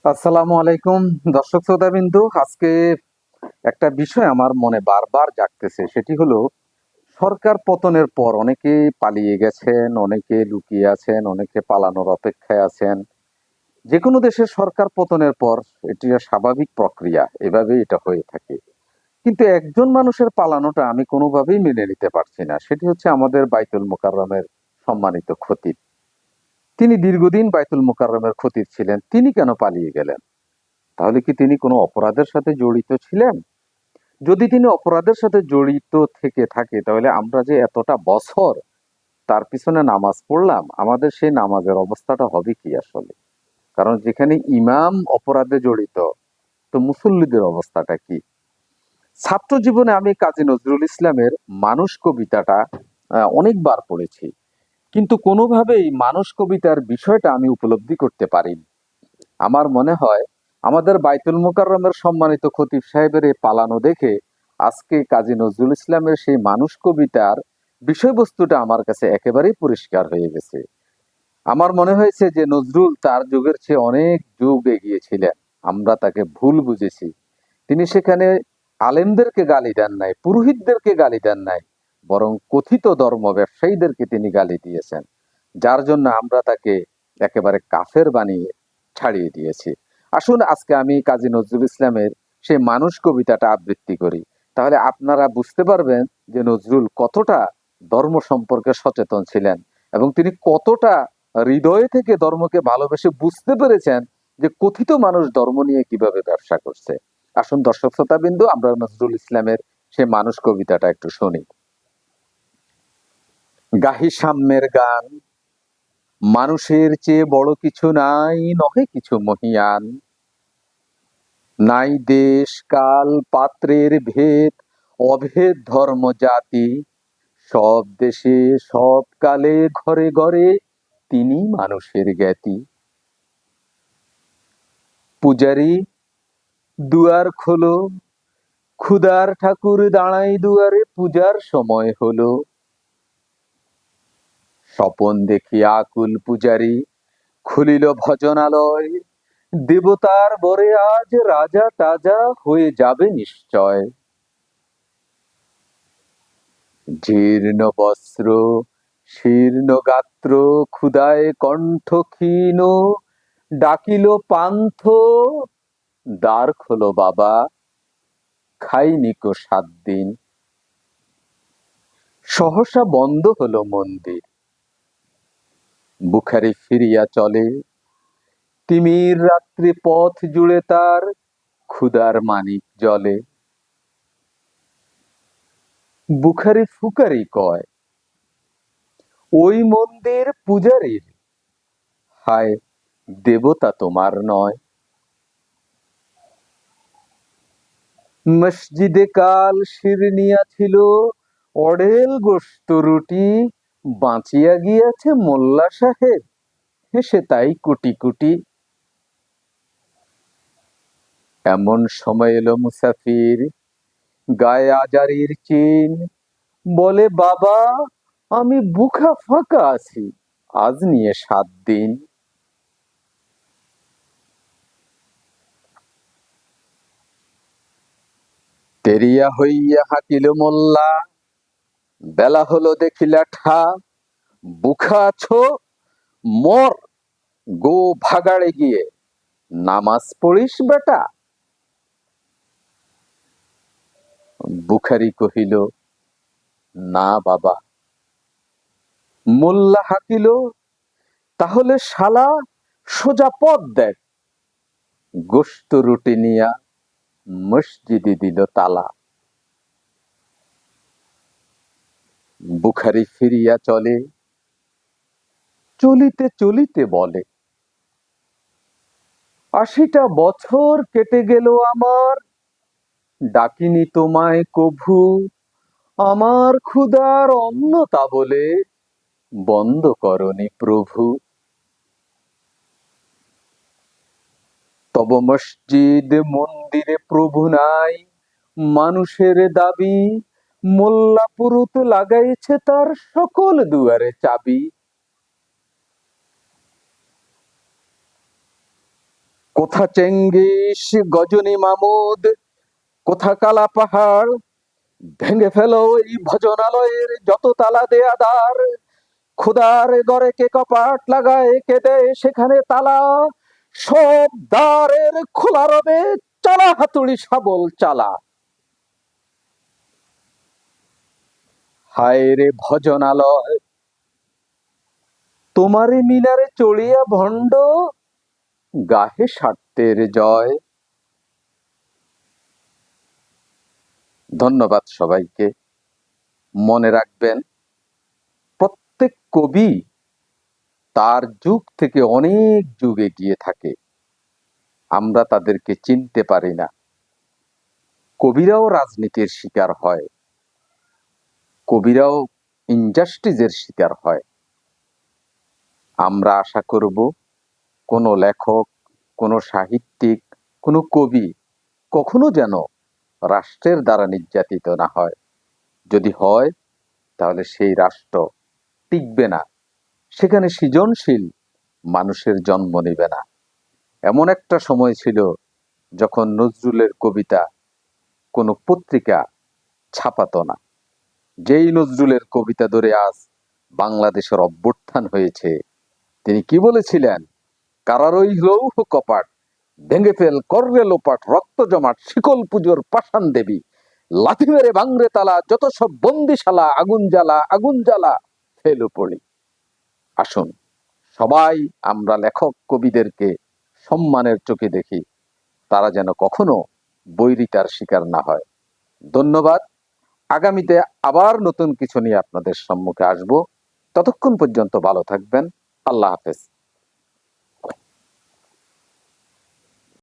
আসসালামু আলাইকুম দর্শক শ্রোতাবিন্দু। আজকে একটা বিষয় আমার মনে বারবার জাগতেছে, সেটি হলো সরকার পতনের পর অনেকে পালিয়ে গেছেন, অনেকে লুকিয়ে আছেন, অনেকে পালানোর অপেক্ষায় আছেন। যে কোনো দেশের সরকার পতনের পর এটি স্বাভাবিক প্রক্রিয়া, এভাবেই এটা হয়ে থাকে। কিন্তু একজন মানুষের পালানোটা আমি কোনোভাবেই মেনে নিতে পারছি না, সেটি হচ্ছে আমাদের বাইতুল মোকাররমের সম্মানিত খতিব। তিনি দীর্ঘদিন বাইতুল মোকাররমের খতিব ছিলেন, তিনি কেন পালিয়ে গেলেন? তাহলে কি তিনি কোনো অপরাধের সাথে জড়িত ছিলেন? যদি তিনি অপরাধের সাথে জড়িত থেকে থাকে, তাহলে আমরা যে এতটা বছর তার পিছনে নামাজ পড়লাম, আমাদের সেই নামাজের অবস্থাটা হবে কি আসলে? কারণ যেখানে ইমাম অপরাধে জড়িত, তো মুসল্লিদের অবস্থাটা কি? ছাত্র জীবনে আমি কাজী নজরুল ইসলামের মানুষ কবিতাটা অনেকবার পড়েছি, কিন্তু কোনোভাবেই মানুষ কবিতার বিষয়টা আমি উপলব্ধি করতে পারিনি। আমার মনে হয় আমাদের বাইতুল মোকাররমের সম্মানিত খতিব সাহেবের এই পালানো দেখে আজকে কাজী নজরুল ইসলামের সেই মানুষ কবিতার বিষয়বস্তুটা আমার কাছে একেবারেই পরিষ্কার হয়ে গেছে। আমার মনে হয়েছে যে নজরুল তার যুগের চেয়ে অনেক যুগ এগিয়েছিলেন, আমরা তাকে ভুল বুঝেছি। তিনি সেখানে আলেমদেরকে গালি দেন নাই, পুরোহিতদেরকে গালি দেন নাই, বরং কথিত ধর্ম ব্যবসায়ীদেরকে তিনি গালি দিয়েছেন, যার জন্য আমরা তাকে একেবারে কাফের বানিয়ে ছাড়িয়ে দিয়েছি। আসুন আজকে আমি কাজী নজরুল ইসলামের সেই মানুষ কবিতাটা আবৃত্তি করি, তাহলে আপনারা বুঝতে পারবেন যে নজরুল কতটা ধর্ম সম্পর্কে সচেতন ছিলেন এবং তিনি কতটা হৃদয় থেকে ধর্মকে ভালোবেসে বুঝতে পেরেছেন যে কথিত মানুষ ধর্ম নিয়ে কিভাবে ব্যবসা করছে। আসুন দর্শক শ্রোতাবিন্দু, আমরা নজরুল ইসলামের সে মানুষ কবিতাটা একটু শুনি। গাহি সাম্যের গান, মানুষের চেয়ে বড় কিছু নাই, নহে কিছু মহিয়ান। নাই দেশ কাল পাত্রের ভেদ, অভেদ ধর্ম জাতি। সব দেশে সব কালে ঘরে ঘরে তিনি মানুষের জ্ঞাতি। পূজারি দুয়ার খোলো, ক্ষুদার ঠাকুর দাঁড়াই দুয়ারে, পূজার সময় হলো। স্বপন দেখি আকুল পূজারি, খুলিল ভজনালয়। দেবতার বরে আজ রাজা টাজা হয়ে যাবে নিশ্চয়। জীর্ণ বস্ত্র, শীর্ণ গাত্র, ক্ষুদায় কণ্ঠ ক্ষীণ, ডাকিল পান্থ, দ্বার খোলো বাবা, খাইনি কো 7 দিন। সহসা বন্ধ হলো মন্দির, বুখারি ফিরিয়া চলে। তিমির রাত্রি পথ জুড়ে তার ক্ষুদার মানিক জ্বলে। বুখারি ফুকারি কয়, ওই মন্দির পূজারীর, হায় দেবতা তোমার নয়। মসজিদে কাল শিরনিয়া ছিল, অঢেল গোস্ত রুটি, বাঁচিয়া গিয়াছে মোল্লা সাহেব, হেসে তাই কুটি কুটি। এমন সময় এলো মুসাফির, গায়ে আজারির চিন, বলে বাবা আমি বুখা ফাঁকা আছি, আজ নিয়ে 7 দিন। তেরিয়া হইয়া হাঁকিল মোল্লা, বেলা হলো দেখিলা ঠা, বুখা আছো, মর, গো ভাগাড়ে গিয়ে নামাজ পড়িস বেটা। বুখারি কহিল, না বাবা। মোল্লা হাঁকিল, তাহলে শালা সোজা পথ দেখ। গোস্ত রুটি নিয়া মসজিদে দিল তালা। বুখারি ফিরিয়া চলে, চলিতে চলিতে বলে, 80টা বছর কেটে গেল আমার, ডাকিনি তোমায় কভু, আমার ক্ষুধার অন্ন তা বলে বন্ধ করনি প্রভু। তব মসজিদ মন্দিরে প্রভু নাই, মানুষের দাবি, মোল্লা পুরুত লাগাইছে তার সকল দুয়ারে চাবি। কোথা চেঙ্গিস গজনী মামুদ, কোথা কালা পাহাড়, ভেঙে ফেলো এই ভজনালয়ের যত তালা দেয়া দ্বার। খোদার ঘরে কে কপাট লাগায়, কে দেয় সেখানে তালা। সব দ্বারের খোলা রবে, চালা হাতুড়ি শাবল চালা। হায় রে ভজনালয়, তোমারে মিনারে চড়িয়া ভণ্ড, গাহে স্বার্থের জয়। ধন্যবাদ সবাইকে। মনে রাখবেন, প্রত্যেক কবি তার যুগ থেকে অনেক যুগ এগিয়ে থাকে, আমরা তাদেরকে চিনতে পারি না। কবিরাও রাজনীতির শিকার হয়, কবিরাও ইনজাস্টিসের শিকার হয়। আমরা আশা করব কোনো লেখক, কোনো সাহিত্যিক, কোনো কবি কখনো যেন রাষ্ট্রের দ্বারা নির্যাতিত না হয়। যদি হয়, তাহলে সেই রাষ্ট্র টিকবে না, সেখানে সৃজনশীল মানুষের জন্ম নেবে না। এমন একটা সময় ছিল যখন নজরুলের কবিতা কোনো পত্রিকা ছাপাতো না। যেই নজরুলের কবিতা ধরে আজ বাংলাদেশের অভ্যুত্থান হয়েছে, তিনি কি বলেছিলেন? কারারই লৌহ কপাট, ভেঙে ফেল কররে লোপাট, রক্ত জমাট শিকল পুজোর পাষাণ দেবী, লাথি মেরে ভাঙরে তালা, যত সব বন্দিশালা, আগুন জ্বালা আগুন জ্বালা, ফেল পড়ি। আসুন সবাই আমরা লেখক কবিদেরকে সম্মানের চোখে দেখি, তারা যেন কখনো বৈরিতার শিকার না হয়। ধন্যবাদ। আগামীতে আবার নতুন কিছু নিয়ে আপনাদের সম্মুখে আসব। ততক্ষণ পর্যন্ত ভালো থাকবেন। আল্লাহ হাফেজ।